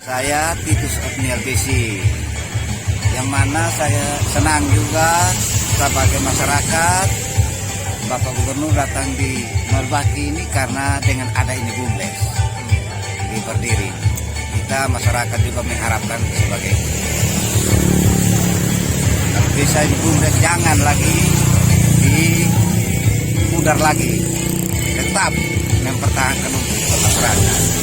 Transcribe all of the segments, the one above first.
Saya Titus Abniel Besi, yang mana saya senang juga sebagai masyarakat Bapak Gubernur datang di Noelbaki ini karena dengan ada ini BUMDes di berdiri. Kita masyarakat juga mengharapkan sebagai bisa di BUMDes jangan lagi dipudar lagi, tetap mempertahankan untuk masyarakat.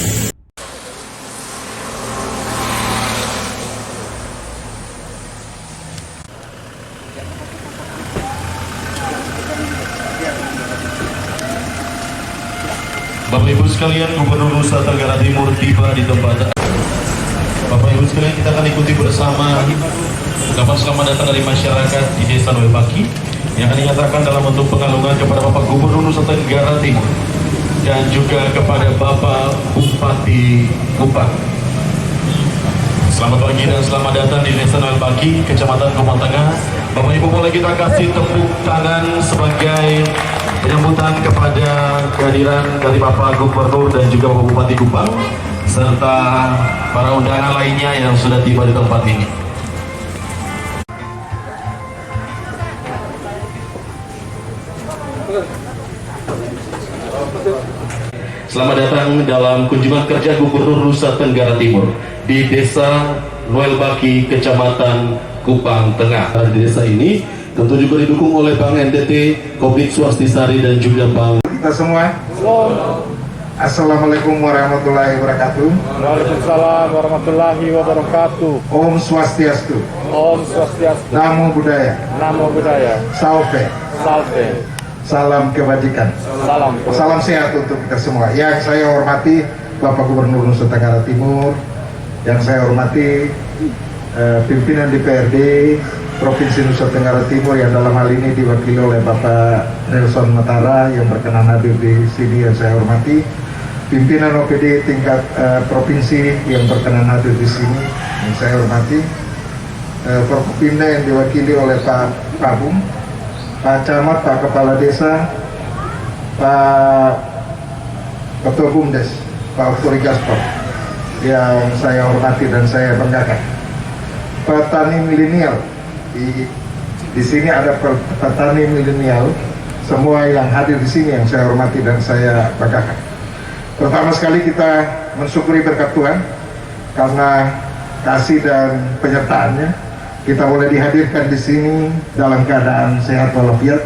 Bapak Ibu sekalian, Gubernur Nusa Tenggara Timur tiba di tempat. Bapak Ibu sekalian, kita akan ikuti bersama ungkapan selamat datang dari masyarakat di Desa Noelbaki yang akan dinyatakan dalam bentuk pengalungan kepada Bapak Gubernur Nusa Tenggara Timur dan juga kepada Bapak Bupati Kupang. Selamat pagi dan selamat datang di Desa Noelbaki, Kecamatan Kupang Tengah. Bapak Ibu, boleh kita kasih tepuk tangan sebagai penyambutan kepada kehadiran dari Bapak Gubernur dan juga Bapak Bupati Kupang serta para undangan lainnya yang sudah tiba di tempat ini. Selamat datang dalam kunjungan kerja Gubernur Nusa Tenggara Timur di Desa Noelbaki, Kecamatan Kupang Tengah. Di desa ini tentu juga didukung oleh Bank NTT, Kopit Swastisari dan juga Bank. Kita semua. Assalamualaikum warahmatullahi wabarakatuh. Waalaikumsalam warahmatullahi wabarakatuh. Om Swastiastu. Om Swastiastu. Namo Buddhaya. Namo Buddhaya. Salve. Salve. Salam kebajikan. Salam sehat untuk kita semua. Yang saya hormati Bapak Gubernur Nusa Tenggara Timur, yang saya hormati pimpinan DPRD Provinsi Nusa Tenggara Timur yang dalam hal ini diwakili oleh Bapak Nelson Matara yang berkenan hadir di sini yang saya hormati, pimpinan OPD tingkat provinsi yang berkenan hadir di sini yang saya hormati, Forkopimda yang diwakili oleh Pak Bum, Pak Camat, Pak Kepala Desa, Pak Ketua BUMDes, Pak Otori Gaspar yang saya hormati dan saya banggakan. Petani milenial di sini ada petani milenial semua yang hadir di sini yang saya hormati dan saya banggakan. Pertama sekali kita mensyukuri berkat Tuhan karena kasih dan penyertaannya kita boleh dihadirkan di sini dalam keadaan sehat walafiat.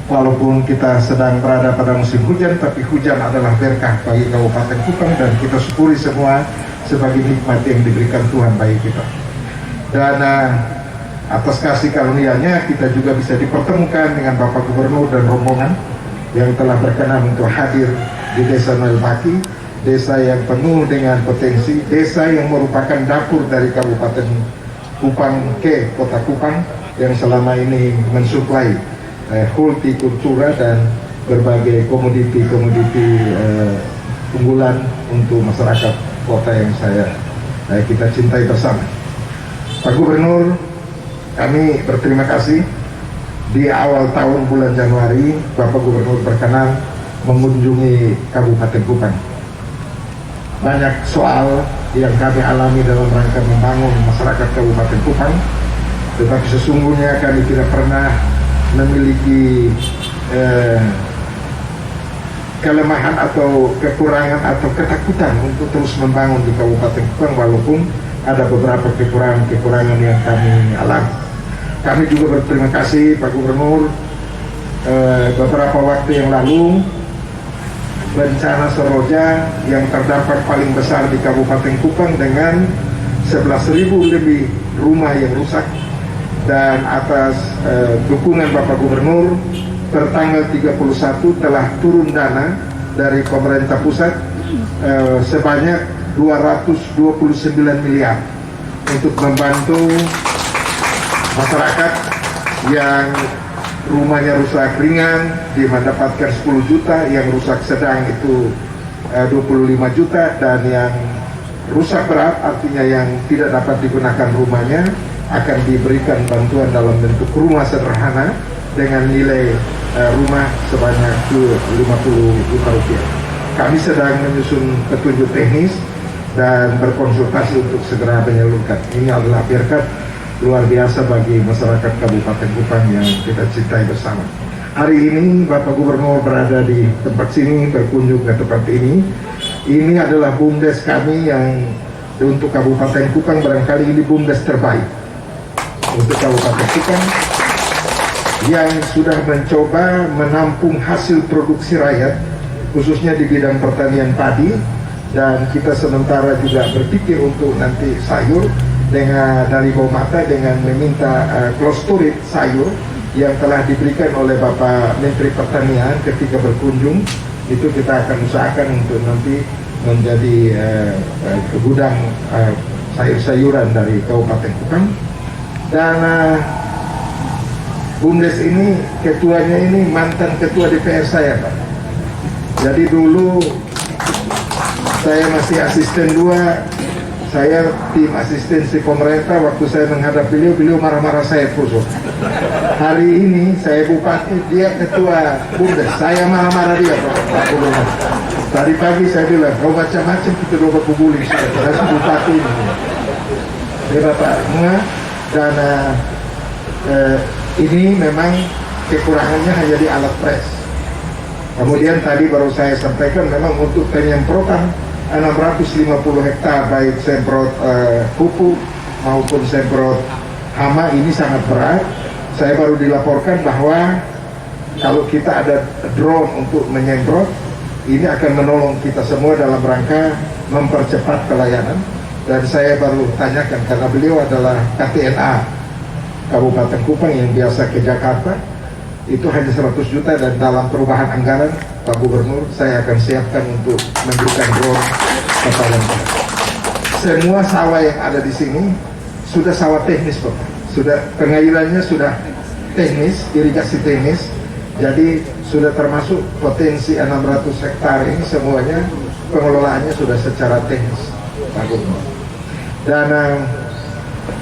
Walaupun kita sedang berada pada musim hujan, tapi hujan adalah berkah bagi Kabupaten Kupang dan kita syukuri semua sebagai nikmat yang diberikan Tuhan bagi kita. Dan atas kasih karunia-Nya kita juga bisa dipertemukan dengan Bapak Gubernur dan rombongan yang telah berkenan untuk hadir di Desa Noelbaki, desa yang penuh dengan potensi, desa yang merupakan dapur dari Kabupaten Kupang ke Kota Kupang yang selama ini mensuplai hortikultura dan berbagai komoditi-komoditi unggulan untuk masyarakat kota yang kita cintai bersama. Pak Gubernur, kami berterima kasih di awal tahun bulan Januari Bapak Gubernur berkenan mengunjungi Kabupaten Kupang. Banyak soal yang kami alami dalam rangka membangun masyarakat Kabupaten Kupang, tetapi sesungguhnya kami tidak pernah memiliki kelemahan atau kekurangan atau ketakutan untuk terus membangun di Kabupaten Kupang walaupun ada beberapa kekurangan yang kami alami. Kami juga berterima kasih Pak Gubernur, beberapa waktu yang lalu bencana Seroja yang terdapat paling besar di Kabupaten Kupang dengan 11.000 lebih rumah yang rusak, dan atas dukungan Bapak Gubernur tertanggal 31 telah turun dana dari pemerintah pusat sebanyak 229 miliar untuk membantu masyarakat yang rumahnya rusak ringan mendapatkan 10 juta, yang rusak sedang itu 25 juta, dan yang rusak berat artinya yang tidak dapat digunakan rumahnya akan diberikan bantuan dalam bentuk rumah sederhana dengan nilai rumah sebanyak 50 juta rupiah. Kami sedang menyusun petunjuk teknis dan berkonsultasi untuk segera menyalurkan. Ini adalah berkat luar biasa bagi masyarakat Kabupaten Kupang yang kita cintai bersama. Hari ini Bapak Gubernur berada di tempat sini, berkunjung ke tempat ini. Ini adalah BUMDes kami yang untuk Kabupaten Kupang, barangkali ini BUMDes terbaik untuk Kabupaten Kupang, yang sudah mencoba menampung hasil produksi rakyat, khususnya di bidang pertanian padi, dan kita sementara juga berpikir untuk nanti sayur dengan dari bawah mata dengan meminta close storage sayur yang telah diberikan oleh Bapak Menteri Pertanian ketika berkunjung. Itu kita akan usahakan untuk nanti menjadi gudang sayur-sayuran dari Kabupaten Kupang. Dan BUMDes ini, ketuanya ini mantan ketua DPR saya, Pak. Jadi dulu saya masih asisten 2, saya tim asistensi pemerintah. Waktu saya menghadap beliau marah-marah saya pusuk. Hari ini saya bupati, dia ketua BUMDes, saya marah-marah dia, Pak Gubernur. Tadi pagi saya bilang, kau macam-macam kita coba kubuling, saya bupati ini. Dia Bapak dan ini memang kekurangannya hanya di alat pres. Kemudian tadi baru saya sampaikan memang untuk penyemprotan 650 hektar baik semprot pupuk maupun semprot hama ini sangat berat. Saya baru dilaporkan bahwa kalau kita ada drone untuk menyemprot, ini akan menolong kita semua dalam rangka mempercepat pelayanan. Dan saya baru tanyakan, karena beliau adalah KTNA Kabupaten Kupang yang biasa ke Jakarta, itu hanya 100 juta, dan dalam perubahan anggaran Pak Gubernur saya akan siapkan untuk memberikan drone kepada kita. Semua sawah yang ada di sini sudah sawah teknis, Pak. Sudah pengairannya sudah teknis, irigasi teknis. Jadi sudah termasuk potensi 600 hektar ini semuanya pengelolaannya sudah secara teknis, Pak Gubernur. Dan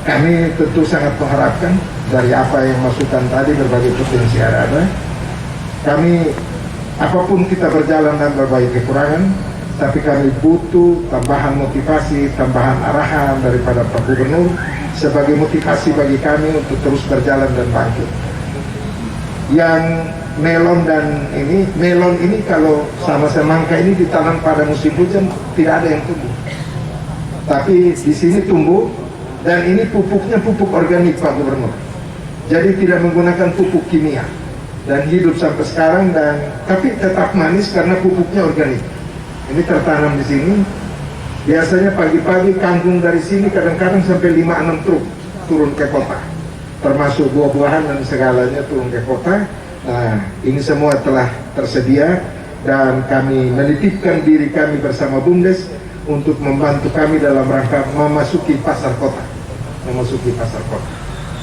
kami tentu sangat mengharapkan dari apa yang masukan tadi, berbagai potensi ada. Kami apapun kita berjalan dan berbagai kekurangan, tapi kami butuh tambahan motivasi, tambahan arahan daripada Pak Gubernur sebagai motivasi bagi kami untuk terus berjalan dan bangkit. Yang melon ini kalau sama semangka ini ditanam pada musim hujan tidak ada yang tumbuh. Tapi di sini tumbuh, dan ini pupuknya pupuk organik, Pak Gubernur. Jadi tidak menggunakan pupuk kimia, dan hidup sampai sekarang, dan tapi tetap manis karena pupuknya organik. Ini tertanam di sini. Biasanya pagi-pagi kangkung dari sini kadang-kadang sampai 5-6 truk turun ke kota, termasuk buah-buahan dan segalanya turun ke kota. Nah, ini semua telah tersedia, dan kami menitipkan diri kami bersama BUMDes untuk membantu kami dalam rangka memasuki pasar kota.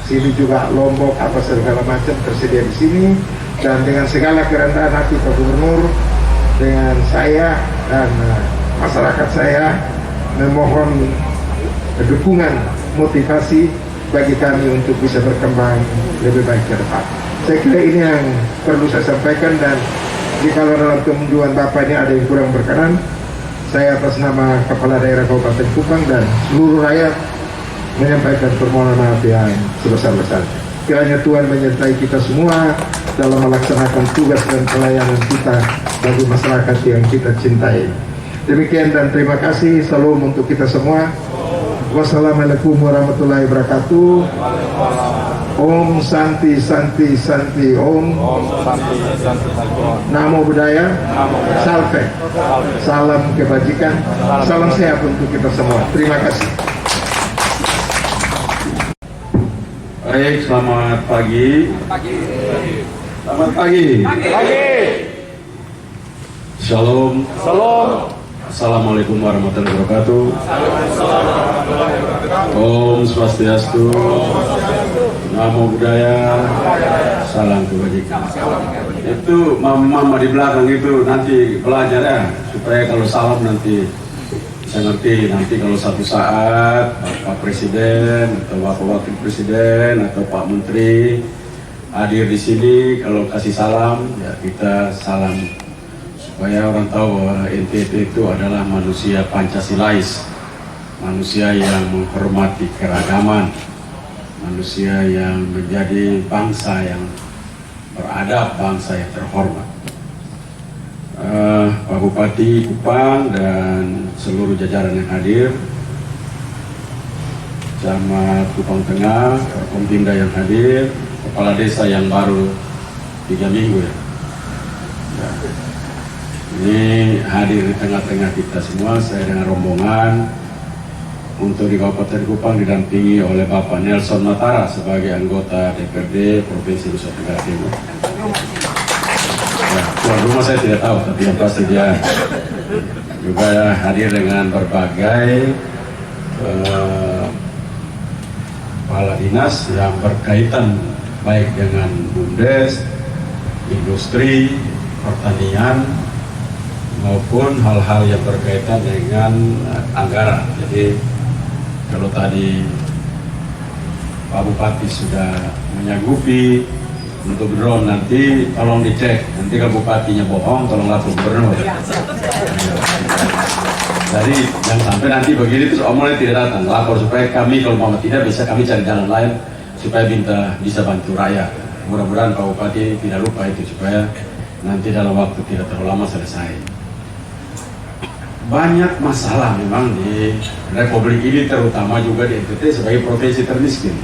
Sini juga lombok apa segala macam tersedia di sini, dan dengan segala kerendahan hati Pak Gubernur, dengan saya dan masyarakat saya memohon dukungan motivasi bagi kami untuk bisa berkembang lebih baik ke depan. Saya kira ini yang perlu saya sampaikan, dan jika dalam kemunduan Bapak ini ada yang kurang berkenan, saya atas nama Kepala Daerah Kabupaten Kupang dan seluruh rakyat menyampaikan permohonan maaf yang sebesar-besarnya. Kiranya Tuhan menyertai kita semua dalam melaksanakan tugas dan pelayanan kita bagi masyarakat yang kita cintai. Demikian dan terima kasih. Salam untuk kita semua. Wassalamualaikum warahmatullahi wabarakatuh. Om Santi Santi Santi Om. Santi Santi Om. Namo Buddhaya. Salve. Salam kebajikan. Salam sehat untuk kita semua. Terima kasih. Baik, selamat pagi. Selamat pagi. Shalom. Assalamualaikum warahmatullahi wabarakatuh. Om Swastiastu. Namo Buddhaya. Salam kebajikan. Itu mama di belakang itu nanti belajar ya, supaya kalau salam nanti saya ngerti. Nanti kalau satu saat Pak Presiden atau Bapak Wakil Presiden atau Pak Menteri hadir di sini, kalau kasih salam ya kita salam, supaya orang tahu bahwa NTT itu adalah manusia Pancasilais. manusia yang menghormati keragaman, manusia yang menjadi bangsa yang beradab, bangsa yang terhormat. Pak Bupati Kupang dan seluruh jajaran yang hadir, Camat Kupang Tengah, Forkompimda yang hadir, Kepala Desa yang baru 3 minggu ya. Ini hadir di tengah-tengah kita semua. Saya dengan rombongan untuk di Kabupaten Kupang didampingi oleh Bapak Nelson Matara sebagai anggota DPRD Provinsi Nusa Tenggara Timur. Ya, tuan rumah saya tidak tahu, tapi yang pasti dia juga hadir dengan berbagai kepala dinas yang berkaitan baik dengan BUMDes, industri, pertanian, maupun hal-hal yang berkaitan dengan anggaran. Jadi kalau tadi Pak Bupati sudah menyanggupi untuk drone, nanti tolong dicek. Nanti kalau bupatinya bohong, tolong lapor gubernur. Jadi yang sampai nanti begini terus omongnya tidak datang, lapor supaya kami kalau mau tidak bisa kami cari jalan lain supaya bisa bantu rakyat. Mudah-mudahan Pak Bupati tidak lupa itu supaya nanti dalam waktu tidak terlalu lama selesai. Banyak masalah memang di Republik ini, terutama juga di NTT sebagai provinsi termiskin.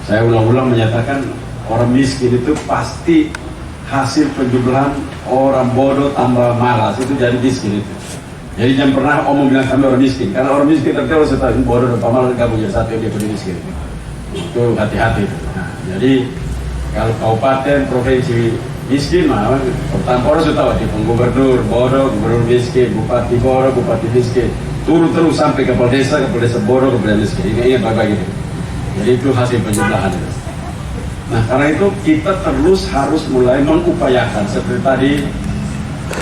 Saya ulang-ulang menyatakan orang miskin itu pasti hasil penjumlahan orang bodoh tambah malas, itu jadi miskin itu. Jadi jangan pernah omong bilang kami orang miskin, karena orang miskin terus setelah bodoh dan pemalas gabung jadi satu, dia jadi miskin. Itu hati-hati. Nah, jadi kalau kabupaten provinsi miskin mah pertama orang sudah tahu, di gubernur bodoh, gubernur miskin, bupati bodoh, bupati miskin, turun terus sampai kepala desa bodoh, kepala miskin. Ini bagi gitu. Jadi itu hasil penjumlahan. Nah, karena itu kita terus harus mulai mengupayakan seperti tadi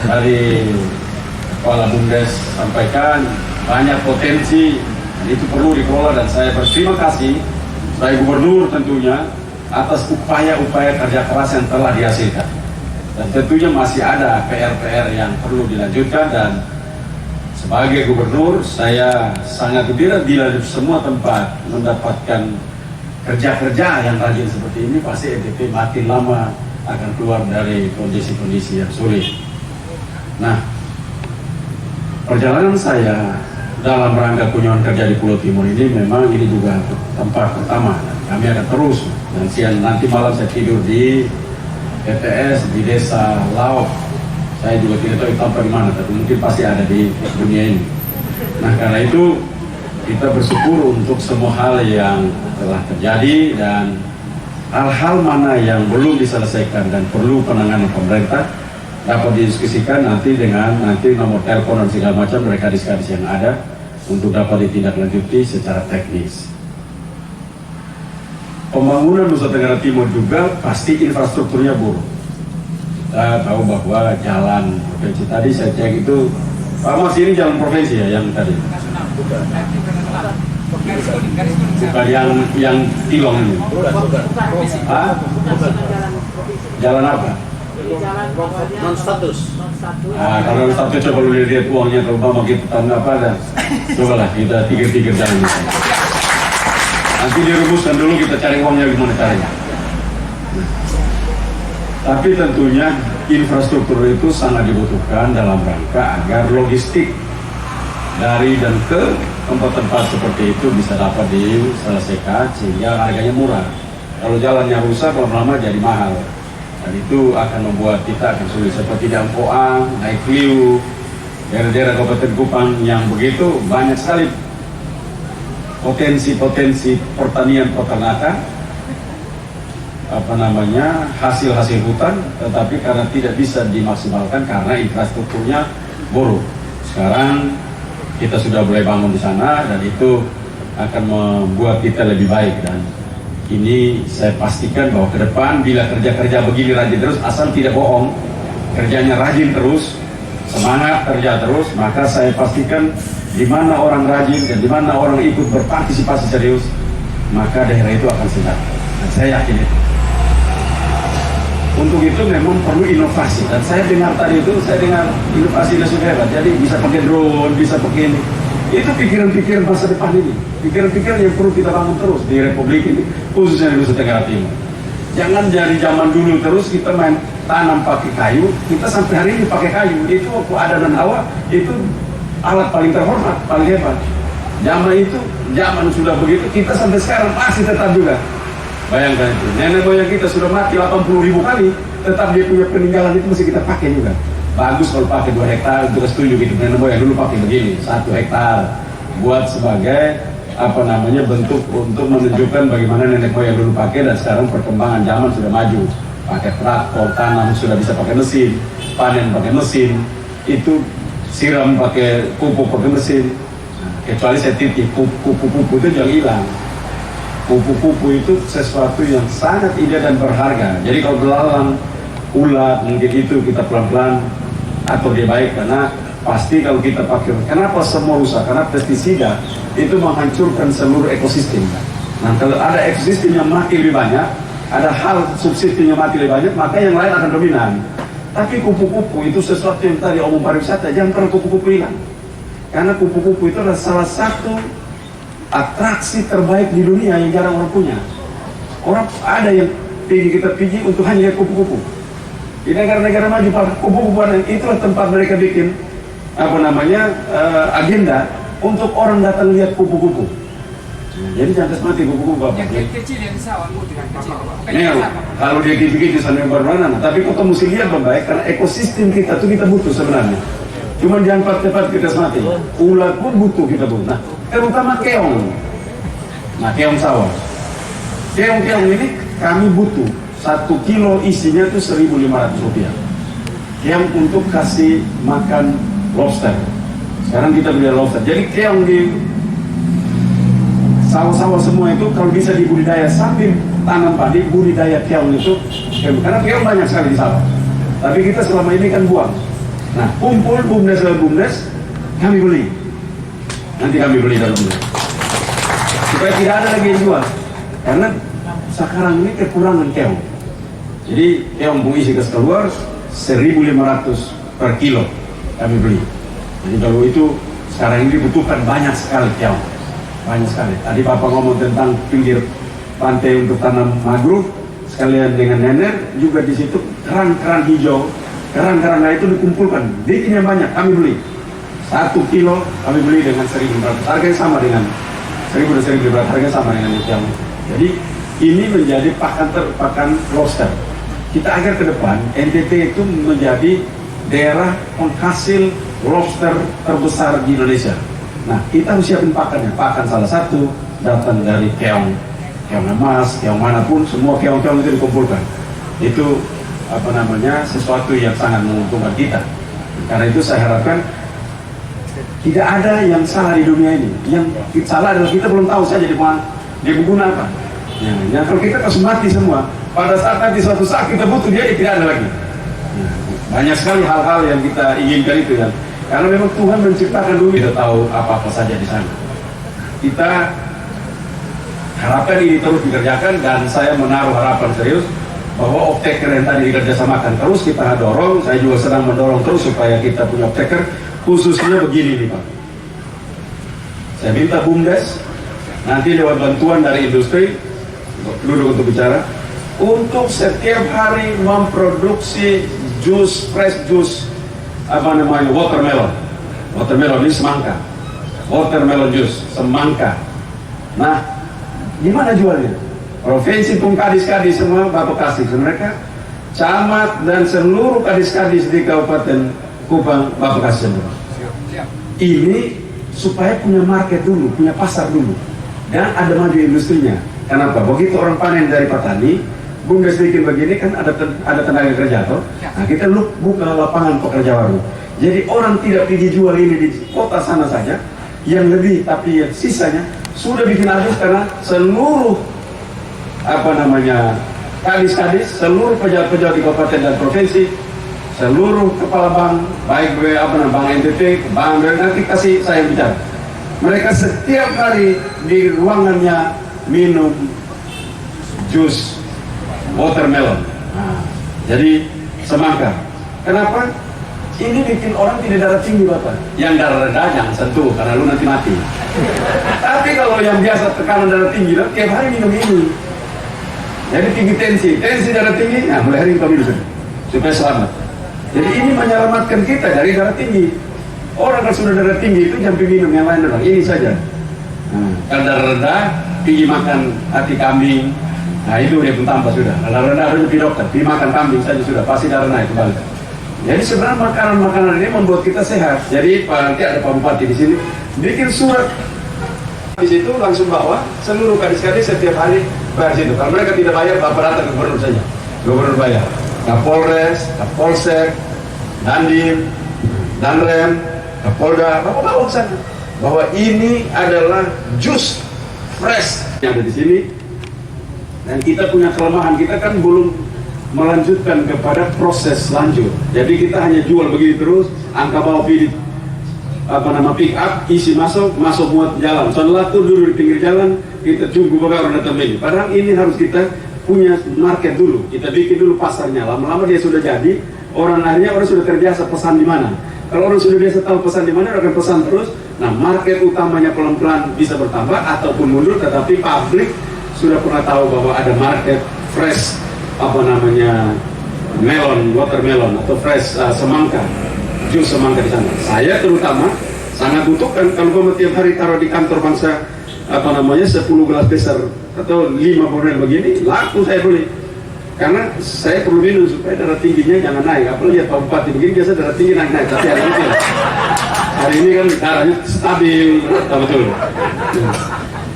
dari Kepala BUMDes sampaikan, banyak potensi dan itu perlu dikelola, dan saya berterima kasih sebagai gubernur tentunya atas upaya-upaya kerja keras yang telah dihasilkan. Dan tentunya masih ada PR-PR yang perlu dilanjutkan, dan sebagai gubernur saya sangat gembira bila di semua tempat mendapatkan kerja-kerja yang rajin seperti ini, pasti NTT makin lama akan keluar dari kondisi-kondisi yang sulit. Nah, perjalanan saya dalam rangka kunjungan kerja di Pulau Timur ini memang ini juga tempat pertama. Kami akan terus, dan siang nanti malam saya tidur di TTS di Desa Lauk. Saya juga tidak tahu tempat di mana, tapi mungkin pasti ada di dunia ini. Nah, karena itu kita bersyukur untuk semua hal yang telah terjadi, dan hal-hal mana yang belum diselesaikan dan perlu penanganan pemerintah dapat didiskusikan nanti dengan nomor telepon dan segala macam mereka diskusi yang ada untuk dapat ditindaklanjuti secara teknis. Pembangunan Nusa Tenggara Timur juga pasti infrastrukturnya buruk. Kita tahu bahwa jalan provinsi tadi saya cek itu, Pak Mas, ini jalan provinsi ya yang tadi? Bukan yang Tilong ini. Hah? Jalan apa? Non status. Nah, kalau non status coba lu lihat uangnya terutama kita tanda apa ada. Cobalah kita tikir-tikir jalan ini. Nanti dirumuskan dulu, kita cari uangnya gimana caranya. Tapi tentunya infrastruktur itu sangat dibutuhkan dalam rangka agar logistik dari dan ke tempat-tempat seperti itu bisa dapat diselesaikan sehingga harganya murah. Kalau jalannya rusak lama-lama jadi mahal, dan itu akan membuat kita akan sulit. Seperti di Ampoang, Naik Liu, daerah-daerah Kabupaten Kupang yang begitu banyak sekali potensi-potensi pertanian peternakan, hasil-hasil hutan, tetapi karena tidak bisa dimaksimalkan karena infrastrukturnya buruk. Sekarang kita sudah mulai bangun di sana, dan itu akan membuat kita lebih baik. Dan ini saya pastikan bahwa ke depan bila kerja-kerja begini rajin terus, asal tidak bohong, kerjanya rajin terus, semangat kerja terus, maka saya pastikan di mana orang rajin dan di mana orang ikut berpartisipasi serius, maka daerah itu akan sehat. Dan saya yakin itu. Untuk itu memang perlu inovasi, dan saya dengar tadi itu, inovasi sudah hebat. Jadi bisa pakai drone, bisa pakai Itu pikiran-pikiran masa depan ini, pikiran-pikiran yang perlu kita bangun terus di Republik ini, khususnya di Nusa Tenggara Timur. Jangan dari zaman dulu terus kita main tanam pakai kayu, kita sampai hari ini pakai kayu. Itu waktu Adam dan Hawa, itu alat paling terhormat, paling hebat. Zaman itu, zaman sudah begitu, kita sampai sekarang masih tetap juga. Bayangkan itu, nenek moyang kita sudah mati 80.000 kali, tetap dia punya peninggalan itu masih kita pakai juga. Bagus kalau pakai 2 hektar, juga setuju gitu. Nenek moyang dulu pakai begini, 1 hektar, buat sebagai bentuk untuk menunjukkan bagaimana nenek moyang dulu pakai. Dan sekarang perkembangan zaman sudah maju, pakai traktor, tanam sudah bisa pakai mesin, panen pakai mesin, itu siram pakai pupuk pakai mesin. Kecuali saya titip kupu-kupu itu jangan hilang. Kupu-kupu itu sesuatu yang sangat indah dan berharga. Jadi kalau belalang, ulat, mungkin itu kita pelan-pelan atur dia baik, karena pasti kalau kita pakai, kenapa semua rusak? Karena pestisida itu menghancurkan seluruh ekosistem. Nah, kalau ada ekosistem yang mati lebih banyak, ada hal subsistem yang mati lebih banyak, maka yang lain akan dominan. Tapi kupu-kupu itu sesuatu yang tadi omong pariwisata, jangan pernah kupu-kupu hilang. Karena kupu-kupu itu adalah salah satu atraksi terbaik di dunia yang jarang orang punya. Orang ada yang kita pergi untuk hanya lihat kupu-kupu. Di negara-negara maju, kupu-kupu itulah tempat mereka bikin agenda untuk orang datang lihat kupu-kupu. Jadi jangan mati kupu-kupu Bapak. Yang kecil yang sawah dengan kecil. Nih, kalau dia gitu-gitu sana yang berwarna, tapi kita mesti lihat baik, karena ekosistem kita tuh kita butuh sebenarnya. Cuma jangan cepat kita mati. Ulat pun butuh kita butuh. Nah, terutama keong. Nah, keong sawah. Keong-keong ini kami butuh 1 kilo isinya tuh 1.500 rupiah. Keong untuk kasih makan lobster. Sekarang kita beli lobster. Jadi keong di sawah-sawah semua itu kalau bisa dibudidaya sambil tanam padi, budidaya keong itu, karena keong banyak sekali di sawah. Tapi kita selama ini kan buang. Nah, kumpul bumdes kami beli. Nanti kami beli dalam beli. Supaya tidak ada lagi yang jual. Karena sekarang ini kekurangan keong. Jadi keong isi ke keluar 1.500 per kilo kami beli. Jadi kalau itu sekarang ini dibutuhkan banyak sekali keong. Banyak sekali. Tadi Bapak ngomong tentang pinggir pantai untuk tanam mangrove, sekalian dengan nenek juga di situ kerang-kerang hijau. Kerang-kerang itu dikumpulkan, bikin yang banyak, kami beli 1 kilo, kami beli dengan 1.500, harganya sama dengan 1.000 dan 1.500, harganya sama dengan yang. Jadi ini menjadi pakan lobster. Kita agar ke depan NTT itu menjadi daerah penghasil lobster terbesar di Indonesia. Nah, kita harus siapin pakannya. Pakan salah satu datang dari keong emas, keong manapun, semua keong-keong itu dikumpulkan. Itu sesuatu yang sangat menguntungkan kita. Karena itu saya harapkan tidak ada yang salah di dunia ini. Yang salah adalah kita belum tahu saja dia guna apa. Ya, kalau kita harus mati semua, pada saat nanti suatu saat kita butuh dia tidak ada lagi. Banyak sekali hal-hal yang kita inginkan itu ya. Karena memang Tuhan menciptakan dunia, kita tahu apa-apa saja di sana. Kita harapkan ini terus dikerjakan, dan saya menaruh harapan serius bahwa optaker yang tadi dikerjasamakan terus kita dorong. Saya juga sedang mendorong terus supaya kita punya optaker, khususnya begini nih Pak. Saya minta BUMDes nanti lewat bantuan dari industri, duduk untuk bicara, untuk setiap hari memproduksi fresh juice watermelon ini semangka, watermelon juice semangka. Nah, gimana jualnya? Provinsi pun kadis-kadis semua Bapak kasih ke mereka, camat dan seluruh kadis-kadis di Kabupaten Kupang Bapak kasih semua. Ini supaya punya market dulu, punya pasar dulu, dan ada maju industrinya. Kenapa? Begitu orang panen dari petani, BUMDes bikin begini kan ada tenaga kerja toh. Nah, kita buka lapangan pekerja baru. Jadi orang tidak pergi jual ini di kota sana saja, yang lebih, tapi yang sisanya sudah bikin habis karena seluruh kadis-kadis, seluruh pejabat-pejabat di kabupaten dan provinsi, seluruh kepala bank, baik bank NTT, bank nanti kasih saya bicara. Mereka setiap hari di ruangannya minum jus watermelon. Nah, jadi semangka. Kenapa? Ini bikin orang tidak darah tinggi Bapak. Yang darah rendah jangan sentuh karena lu nanti mati. Tapi kalau yang biasa tekanan darah tinggi, tiap hari minum ini. Jadi tinggi tensi darah tinggi, nah mulai hari kita minum supaya selamat. Jadi ini menyelamatkan kita dari darah tinggi. Orang kalau sudah darah tinggi itu jangan minum yang lain dong. Ini saja. Kalau darah rendah, pergi makan hati kambing. Nah itu dia pun tambah sudah. Darah rendah harus pergi dokter, pergi makan kambing saja sudah pasti darah naik kembali. Jadi sebenarnya makanan-makanan ini membuat kita sehat. Jadi nanti ada Pak Bupati di sini bikin surat di situ langsung bawa seluruh kadis-kadis setiap hari bayar situ. Kalau mereka tidak bayar, Bapak datang ke gubernur saja. Gubernur bayar. Kapolres, Kapolsek, Dandim, Danrem, Kapolda, Bapak bawa ke sana. Bahwa ini adalah jus fresh yang ada di sini. Dan kita punya kelemahan, kita kan belum melanjutkan kepada proses lanjut. Jadi kita hanya jual begini terus, angka bawa pilih pick up, isi masuk muat jalan. Setelah itu dulu di pinggir jalan, kita tunggu bakal orang datang ini. Padahal ini harus kita punya market dulu. Kita bikin dulu pasarnya. Lama-lama dia sudah jadi, orang sudah terbiasa pesan di mana. Kalau orang sudah biasa tahu pesan di mana, orang akan pesan terus. Nah, market utamanya pelan-pelan bisa bertambah ataupun mundur, tetapi publik sudah pernah tahu bahwa ada market fresh melon, watermelon atau fresh semangka, jus semangka di sana. Saya terutama sangat butuhkan kalau tiap hari taruh di kantor bangsa 10 gelas besar atau 5 botol begini, laku saya beli. Karena saya perlu minum supaya darah tingginya jangan naik. Apalagi Pak Bupati begini biasa darah tinggi naik-naik, tapi hari ini kan darahnya stabil, betul.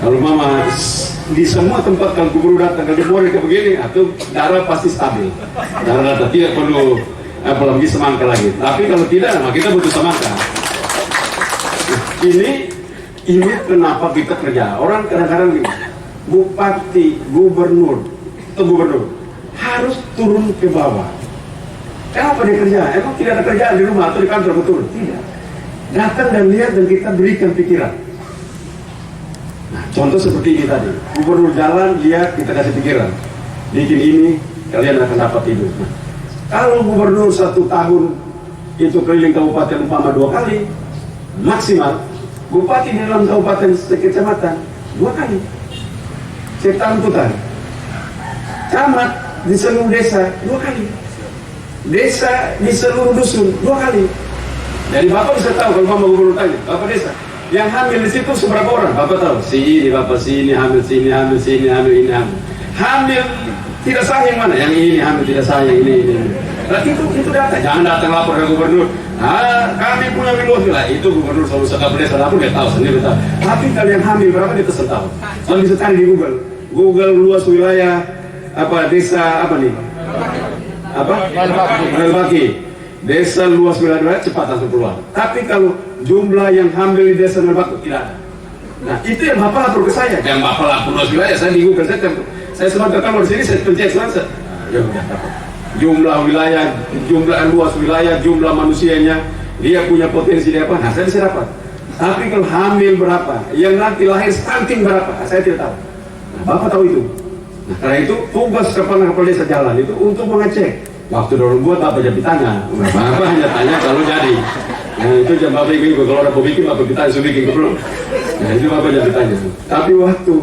Kalau mama di semua tempat kalau gubernur datang kalau dia kayak begini, atau darah pasti stabil. Darah tidak perlu apalagi semangka lagi. Tapi kalau tidak, maka kita butuh semangka. Ini kenapa kita kerja? Orang kadang-kadang bupati, gubernur harus turun ke bawah. Kenapa dia kerja? Emang tidak ada kerjaan di rumah atau di kantor betul? Tidak. Datang dan lihat dan kita berikan pikiran. Nah, contoh seperti ini tadi, gubernur jalan, lihat, kita kasih pikiran. Bikin ini, kalian akan dapat hidup. Nah, kalau gubernur 1 tahun itu keliling kabupaten umpama 2 kali, maksimal, bupati di dalam kabupaten kecamatan 2 kali. Ciptaan putar. Camat di seluruh desa 2 kali. Desa di seluruh dusun 2 kali. Jadi Bapak bisa tahu kalau Bapak gubernur tanya, Bapak desa, yang hamil di situ seberapa orang? Bapak tahu, Bapak sini hamil, hamil ini hamil. Hamil tidak sah yang mana? Yang ini hamil tidak sah, yang ini. Nah, itu data. Jangan datang lapor ke gubernur. Kami punya wilayah itu gubernur selalu sekap desa lapor dia tahu sendiri tahu. Tapi kalian hamil berapa dia terus tahu. Kalau bisa cari di Google luas wilayah desa Melbaki. Desa luas wilayah cepat langsung keluar. Tapi kalau jumlah yang hamil di desa Melbaki tidak ada. Nah itu yang Bapak lapor ke saya. Yang Bapak lapor luas wilayah, saya di Google saya sementara kalau di sini saya pencet selesai. Ya udah dapat. Jumlah wilayah, jumlah luas wilayah, jumlah manusianya, dia punya potensi dia apa? Nah saya bisa dapat. Tapi kalau hamil berapa, yang nanti lahir stunting berapa, saya tidak tahu. Nah, Bapak tahu itu. Nah, karena itu tugas kepala desa jalan itu untuk mengecek. Waktu dorong buat Bapak jadi tanya, Bapak hanya tanya kalau jadi. Nah itu jam Bapak bikin, kalau orang mau bikin Bapak ditanya, sudah bikin belum. Nah itu Bapak jadi tanya. Tapi waktu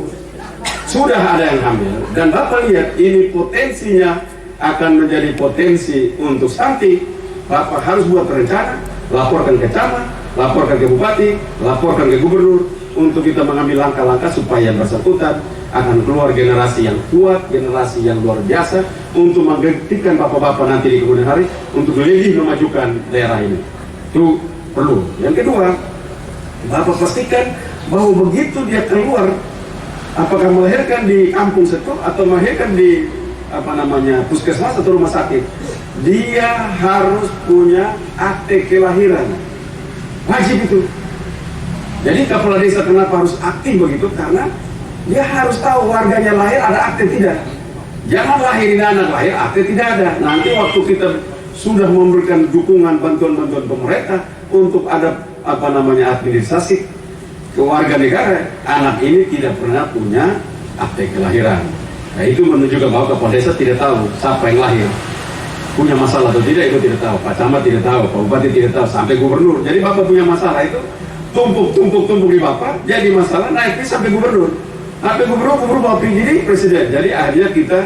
sudah ada yang hamil dan Bapak lihat ini potensinya akan menjadi potensi untuk stunting, Bapak harus buat rencana, laporkan ke camat, laporkan ke bupati, laporkan ke gubernur untuk kita mengambil langkah-langkah supaya bersangkutan akan keluar generasi yang kuat, generasi yang luar biasa untuk menggantikan bapak-bapak nanti di kemudian hari untuk lebih memajukan daerah ini. Itu perlu. Yang kedua, Bapak pastikan bahwa begitu dia keluar, apakah melahirkan di kampung situ atau melahirkan di puskesmas atau rumah sakit, dia harus punya akte kelahiran. Wajib itu. Jadi kepala desa kenapa harus aktif begitu? Karena dia harus tahu warganya lahir ada akte tidak. Jangan lahirin anak lahir akte tidak ada. Nanti waktu kita sudah memberikan dukungan bantuan-bantuan pemerintah untuk ada administrasi keluarga negara, anak ini tidak pernah punya akte kelahiran. Nah itu menunjukkan bahwa kepala desa tidak tahu siapa yang lahir. punya masalah atau tidak itu tidak tahu, Pak Camat tidak tahu, Pak Bupati tidak tahu, sampai gubernur. Jadi Bapak punya masalah itu tumpuk di Bapak, jadi masalah naiknya sampai gubernur. Sampai gubernur bawa pergi jadi presiden. Jadi akhirnya kita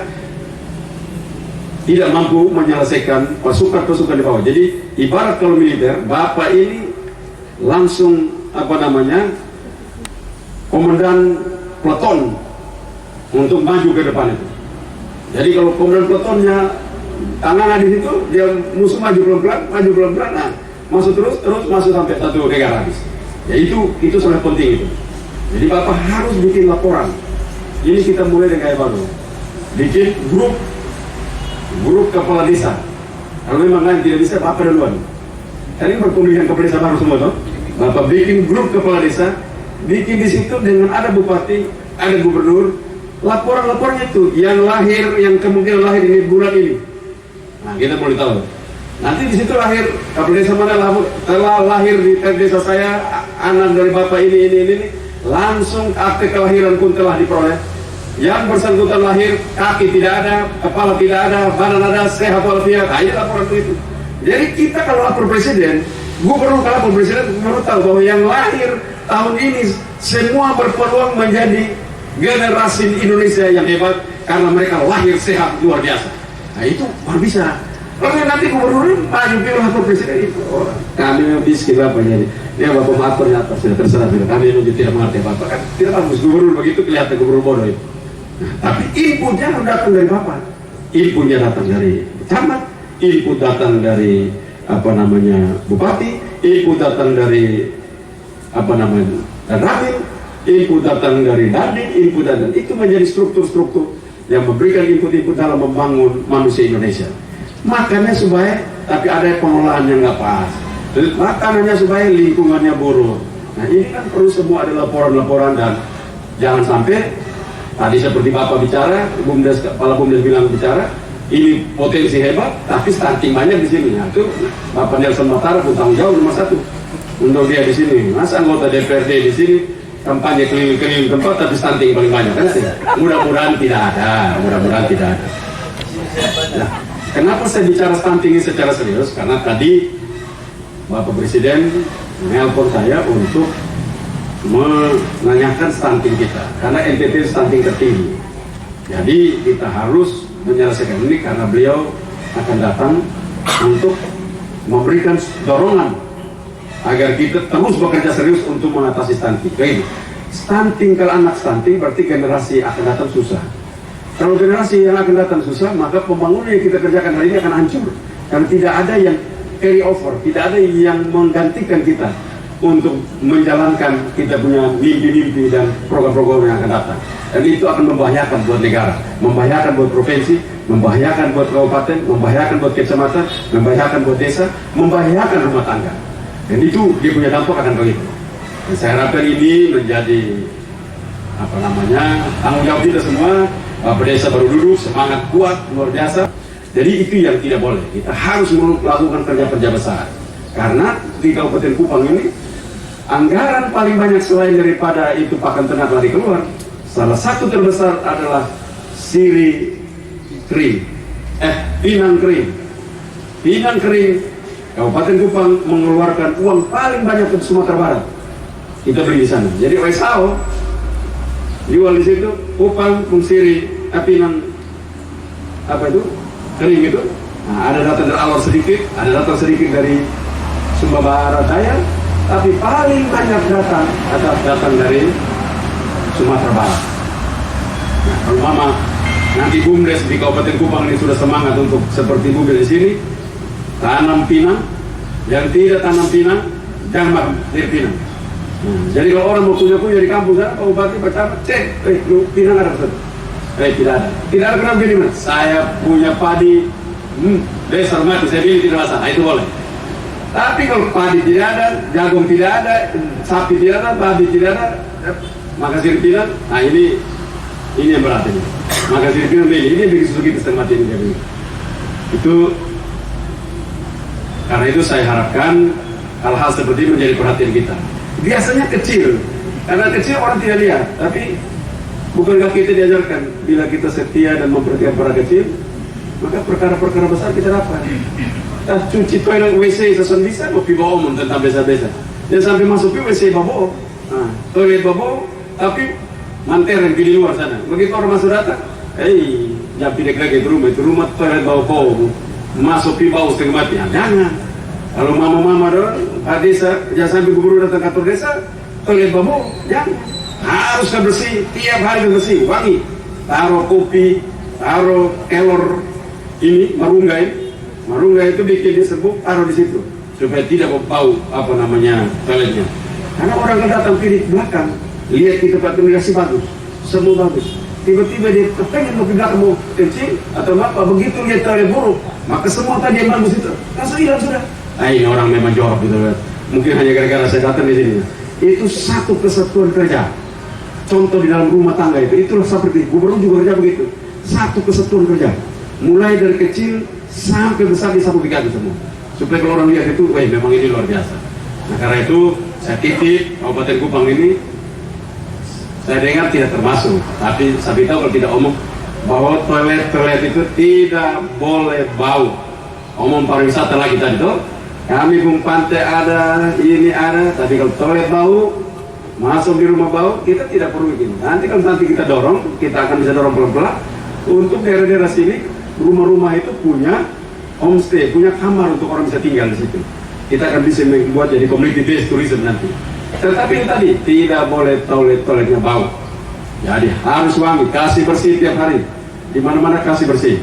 tidak mampu menyelesaikan pasukan di bawah. Jadi ibarat kalau militer, Bapak ini langsung komandan peleton untuk maju ke depan itu. Jadi kalau komandan peletonnya tangan di situ, dia musuh maju pelan-pelan, nah, masuk terus masuk sampai satu negara habis. Ya itu sangat penting itu. Jadi Bapak harus bikin laporan. Ini kita mulai dengan baru, bikin grup kepala desa. Kalau memang lain tidak bisa, Bapak duluan. Tadi berpemilihan kepala desa baru semua toh. Bapak bikin grup kepala desa, bikin di situ dengan ada bupati, ada gubernur. Laporan-laporannya itu yang kemungkinan lahir ini bulan ini. Nah, kita boleh tahu. Nanti di situ lahir kepala desa mana telah lahir di desa saya, anak dari Bapak ini, langsung akte kelahiran pun telah diperoleh. Yang bersangkutan lahir, kaki tidak ada, kepala tidak ada, badan ada, sehat walafiat. Ini laporan itu. Jadi kita kalau lapor presiden, gubernur kalau lapor presiden, gubernur tahu bahwa yang lahir tahun ini semua berpeluang menjadi generasi Indonesia yang hebat karena mereka lahir sehat luar biasa. Nah itu baru bisa. Kalau nanti gubernur maju pilih lapor presiden itu, kami miskin Bapak jadi. Ya Bapak mengaturnya apa sudah terserah. Kami juga tidak mengerti apa-apa kan. Tidak bagus gubernur begitu kelihatan gubernur bodoh itu. Nah, tapi inputnya datang dari Bapak. Inputnya datang dari camat, input datang dari bupati, input datang dari Ramil, input datang dari Dandim, input datang itu menjadi struktur-struktur yang memberikan input-input dalam membangun manusia Indonesia. Makannya supaya, tapi ada pengelolaan yang nggak pas. Makanannya supaya lingkungannya buruk. Nah ini kan perlu semua ada laporan-laporan dan jangan sampai tadi seperti Bapak bicara, kepala Bumdes bilang bicara, ini potensi hebat, tapi stunting banyak di sini. Nah, itu Bapak Nelson Matara pun tanggung jawab nomor 1 untuk dia di sini. Mas anggota DPRD di sini kampanye keliling-keliling tempat, tapi stunting paling banyak kan sih? Mudah-mudahan tidak ada. Nah, kenapa saya bicara stunting ini secara serius? Karena tadi Bapak Presiden menelpon saya untuk menanyakan stunting kita karena NTT stunting tertinggi. Jadi kita harus menyelesaikan ini karena beliau akan datang untuk memberikan dorongan agar kita terus bekerja serius untuk mengatasi stunting. Jadi stunting, kalau anak stunting berarti generasi akan datang susah. Kalau generasi yang akan datang susah, maka pembangunan yang kita kerjakan hari ini akan hancur karena tidak ada yang carry over, tidak ada yang menggantikan kita untuk menjalankan kita punya mimpi-mimpi dan program-program yang akan datang. Dan itu akan membahayakan buat negara, membahayakan buat provinsi, membahayakan buat kabupaten, membahayakan buat kecamatan, membahayakan buat desa, membahayakan rumah tangga. Dan itu dia punya dampak akan begitu. Dan saya harapkan ini menjadi tanggung jawab kita semua. Bapak desa baru duduk, semangat kuat, luar biasa. Jadi itu yang tidak boleh. Kita harus melakukan kerja-kerja besar. Karena di Kabupaten Kupang ini anggaran paling banyak selain daripada itu pakan ternak lari keluar. Salah satu terbesar adalah Pinang Kering. Pinang Kering, Kabupaten Kupang mengeluarkan uang paling banyak untuk Sumatera Barat. Kita beli di sana. Jadi Wesao jual di situ, Kupang, Siri, Pinang Kering itu. Nah, ada datang dari Alor sedikit, ada datang sedikit dari Sumba Barat Daya, tapi paling banyak datang dari Sumatera Barat. Nah, kalau mama nanti Bumdes di Kabupaten Kupang ini sudah semangat untuk seperti Bumdes di sini, tanam pinang, yang tidak tanam pinang, jangan makan pinang. Jadi kalau orang mau punya di kampung sana, Pak Bupati pertama cek, pinang ada betul? Tidak ada. Tidak ada kenapa gini mas? Saya punya padi, desa mati, saya pilih tidak masalah, itu boleh. Tapi kalau padi tidak ada, jagung tidak ada, sapi tidak ada, babi tidak ada, maka sirpinan, nah ini yang berat ini. Maka sirpinan ini bikin susu kita setengah mati ini. Itu karena itu saya harapkan hal-hal seperti ini menjadi perhatian kita. Biasanya kecil, karena kecil orang tidak lihat, tapi bukankah kita diajarkan bila kita setia dan memperhatikan para kecil, maka perkara-perkara besar kita dapat. Kita cuci toilet WC sesuatu bisa, kopi bawa tentang besa-besa. Dia sampai masuk ke WC babo, toilet babo, tapi manter yang di luar sana. Begitu orang masuk datang, jangan pindah lagi itu rumah toilet bau, masuk ke bau setengah mati. Jangan. Kalau mama-mama Pak desa, jangan sampai gubernur datang kantor desa, toilet babo, jangan. Harus bersih, tiap hari bersih, wangi. Taruh kopi, taruh kelor ini marunggai itu bikin dia serbuk, taruh di situ supaya tidak bau toiletnya. Karena orang yang datang pilih belakang, lihat di tempat irigasi bagus, semua bagus. Tiba-tiba dia kepengen mau ke belakang mau kencing atau apa, begitu lihat toilet buruk, maka semua tadi yang bagus itu langsung hilang sudah. Ini orang memang jorok gitu kan. Mungkin hanya gara-gara saya datang di sini. Itu satu kesatuan kerja. Contoh di dalam rumah tangga itulah seperti gubernur juga kerja begitu. Satu kesatuan kerja. Mulai dari kecil sampai besar di satu bidang semua. Supaya kalau orang lihat itu, wah memang ini luar biasa. Nah karena itu saya titip Kabupaten Kupang ini, saya dengar tidak termasuk, tapi saya tahu kalau tidak omong bahwa toilet itu tidak boleh bau. Omong pariwisata lagi tadi tuh. Kami Bung Pantai ada, ini ada, tapi kalau toilet bau, masuk di rumah bau, kita tidak perlu begini. Nanti kita dorong, kita akan bisa dorong pelan-pelan untuk daerah-daerah sini, rumah-rumah itu punya homestay, punya kamar untuk orang bisa tinggal di situ. Kita akan bisa membuat jadi community based tourism nanti. Tetapi yang tadi tidak boleh toiletnya bau. Jadi harus wangi, kasih bersih tiap hari. Di mana-mana kasih bersih.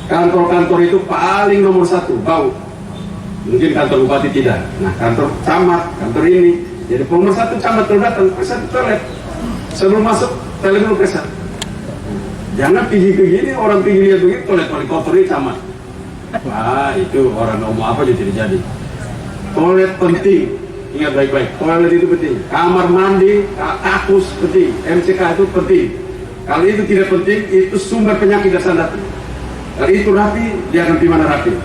Kantor-kantor itu paling nomor 1 bau. Mungkin kantor bupati tidak. Nah kantor camat, kantor ini. Jadi nomor 1 camat kalau datang, periksa toilet. Sebelum masuk, toilet dulu periksa. Jangan pergi begini, orang pergi lihat begini, toilet kotor ini camat. Wah itu orang ngomong apa juga tidak jadi. Toilet penting, ingat baik-baik. Toilet itu penting. Kamar mandi, kakus penting. MCK itu penting. Kalau itu tidak penting, itu sumber penyakit dasar datang. Kalau itu rapi, dia akan di mana rapi.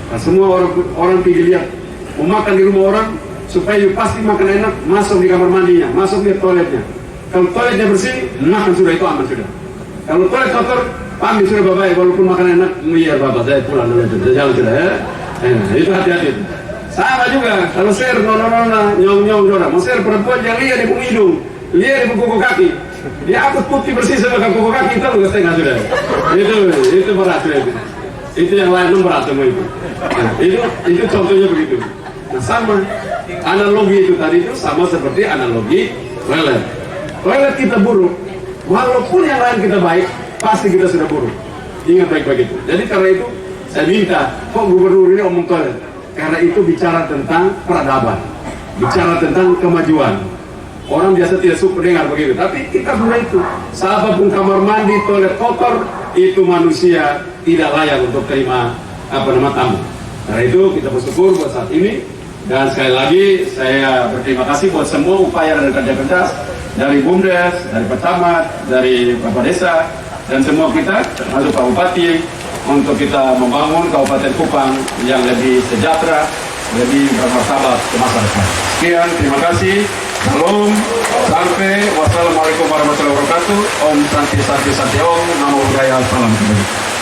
Nah, semua orang pergi lihat, mau makan di rumah orang, supaya pasti makan enak, masuk di kamar mandinya, masuk di toiletnya. Kalau toiletnya bersih, makan sudah itu aman sudah. Kalau toilet kotor, pamit sudah bapak, walaupun makan enak, iya bapak saya pulang dulu itu, jalan sudah ya. Itu hati-hati. Sama juga, kalau share nyong mau share perempuan jangan lihat di hidung, lihat di kuku kaki. Dia hapus putih bersih sebagai kuku kaki itu lu setengah sudah. Itu berat sudah itu. Itu yang lain berat semua itu. Nah, itu contohnya begitu. Nah, sama analogi itu tadi itu sama seperti analogi toilet. Toilet kita buruk, walaupun yang lain kita baik, pasti kita sudah buruk. Ingat baik-baik itu. Jadi karena itu saya minta, kok gubernur ini omong toilet? Karena itu bicara tentang peradaban, bicara tentang kemajuan. Orang biasa tidak suka dengar begitu, tapi kita mulai itu. Siapapun kamar mandi, toilet kotor, itu manusia tidak layak untuk terima tamu. Karena itu kita bersyukur buat saat ini. Dan sekali lagi saya berterima kasih buat semua upaya dan kerja keras dari BUMDes, dari Pak Camat, dari Bapak Desa, dan semua kita, termasuk Pak Bupati, untuk kita membangun Kabupaten Kupang yang lebih sejahtera, lebih bermartabat ke masa depan. Sekian, terima kasih. Salam, sampai wassalamualaikum warahmatullahi wabarakatuh. Om Santi Santi Santi Om, Namo Buddhaya, salam kembali.